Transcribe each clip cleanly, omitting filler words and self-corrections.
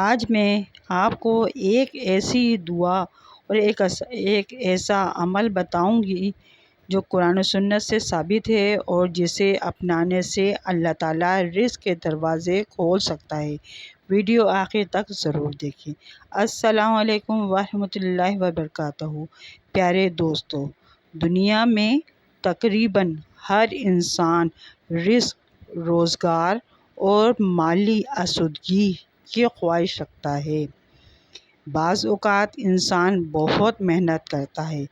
آج میں آپ کو ایک ایسی دعا اور ایک ایسا عمل بتاؤں گی جو قرآن و سنت سے ثابت ہے اور جسے اپنانے سے اللہ تعالیٰ رزق کے دروازے کھول سکتا ہے۔ ویڈیو آخر تک ضرور دیکھیں۔ السلام علیکم ورحمۃ اللہ وبرکاتہ۔ پیارے دوستو، دنیا میں تقریباً ہر انسان رزق، روزگار اور مالی آسودگی کی خواہش رکھتا ہے۔ بعض اوقات انسان بہت محنت کرتا ہے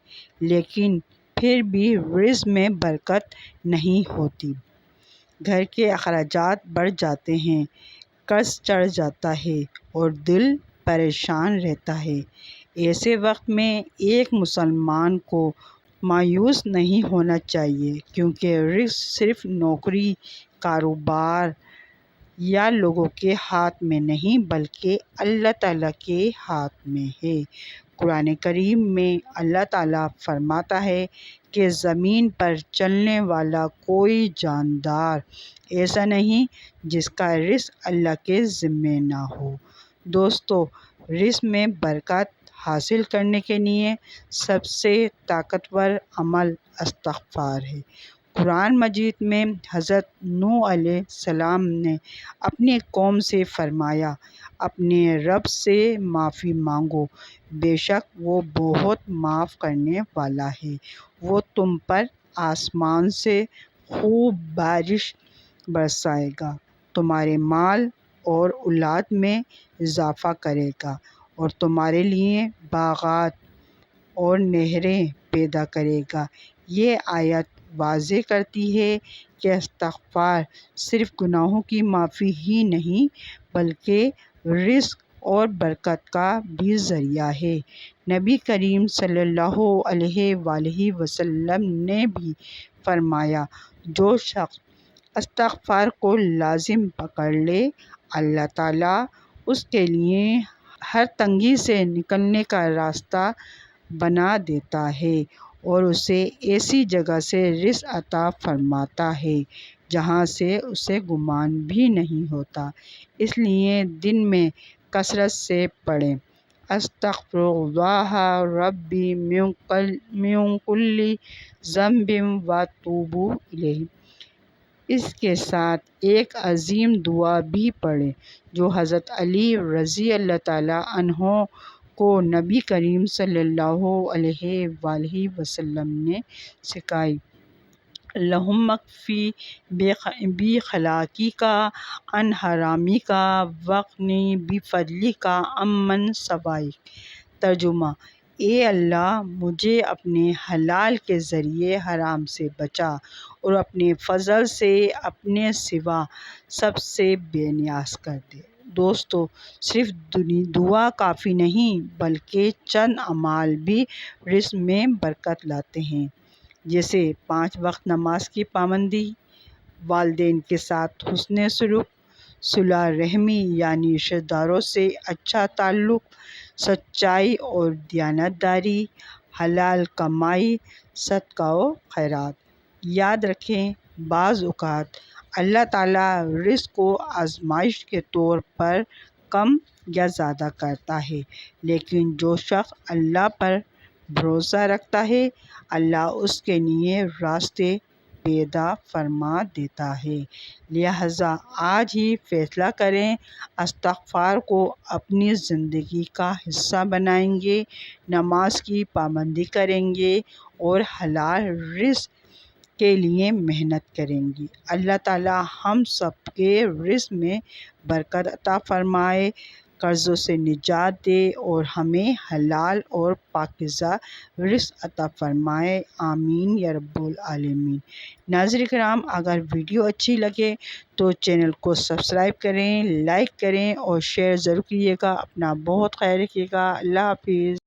لیکن پھر بھی رزق میں برکت نہیں ہوتی۔ گھر کے اخراجات بڑھ جاتے ہیں، قرض چڑھ جاتا ہے اور دل پریشان رہتا ہے۔ ایسے وقت میں ایک مسلمان کو مایوس نہیں ہونا چاہیے، کیونکہ رزق صرف نوکری، کاروبار یا لوگوں کے ہاتھ میں نہیں بلکہ اللہ تعالیٰ کے ہاتھ میں ہے۔ قرآن کریم میں اللہ تعالیٰ فرماتا ہے کہ زمین پر چلنے والا کوئی جاندار ایسا نہیں جس کا رزق اللہ کے ذمہ نہ ہو۔ دوستو، رزق میں برکت حاصل کرنے کے لیے سب سے طاقتور عمل استغفار ہے۔ قرآن مجید میں حضرت نوح علیہ السلام نے اپنی قوم سے فرمایا، اپنے رب سے معافی مانگو، بے شک وہ بہت معاف کرنے والا ہے۔ وہ تم پر آسمان سے خوب بارش برسائے گا، تمہارے مال اور اولاد میں اضافہ کرے گا اور تمہارے لیے باغات اور نہریں پیدا کرے گا۔ یہ آیت واضح کرتی ہے کہ استغفار صرف گناہوں کی معافی ہی نہیں بلکہ رزق اور برکت کا بھی ذریعہ ہے۔ نبی کریم صلی اللہ علیہ وآلہ وسلم نے بھی فرمایا، جو شخص استغفار کو لازم پکڑ لے، اللہ تعالیٰ اس کے لیے ہر تنگی سے نکلنے کا راستہ بنا دیتا ہے اور اسے ایسی جگہ سے رزق عطا فرماتا ہے جہاں سے اسے گمان بھی نہیں ہوتا۔ اس لیے دن میں کثرت سے پڑھیں، استغفر اللہ ربی من کل ذنب واتوب الیہ۔ اس کے ساتھ ایک عظیم دعا بھی پڑھیں جو حضرت علی رضی اللہ تعالیٰ عنہ کو نبی کریم صلی اللہ علیہ وآلہ وسلم نے سکھائی، اللہم اکفی بخلاقک عن حرامک واغنی بفضلک عمن سواک۔ ترجمہ: اے اللہ، مجھے اپنے حلال کے ذریعے حرام سے بچا اور اپنے فضل سے اپنے سوا سب سے بے نیاز کر دے۔ دوستو، صرف دعا کافی نہیں بلکہ چند اعمال بھی رزق میں برکت لاتے ہیں، جیسے 5 وقت نماز کی پابندی، والدین کے ساتھ حسن سلوک، صلہ رحمی یعنی رشتہ داروں سے اچھا تعلق، سچائی اور دیانت داری، حلال کمائی، صدقہ و خیرات۔ یاد رکھیں، بعض اوقات اللہ تعالیٰ رزق کو آزمائش کے طور پر کم یا زیادہ کرتا ہے، لیکن جو شخص اللہ پر بھروسہ رکھتا ہے، اللہ اس کے لیے راستے پیدا فرما دیتا ہے۔ لہٰذا آج ہی فیصلہ کریں، استغفار کو اپنی زندگی کا حصہ بنائیں گے، نماز کی پابندی کریں گے اور حلال رزق کے لیے محنت کریں گے۔ اللہ تعالیٰ ہم سب کے رزق میں برکت عطا فرمائے، قرضوں سے نجات دے اور ہمیں حلال اور پاکیزہ رزق عطا فرمائے، آمین یا رب العالمین۔ ناظرین کرام، اگر ویڈیو اچھی لگے تو چینل کو سبسکرائب کریں، لائک کریں اور شیئر ضرور کیجیے گا۔ اپنا بہت خیال رکھیے گا۔ اللہ حافظ۔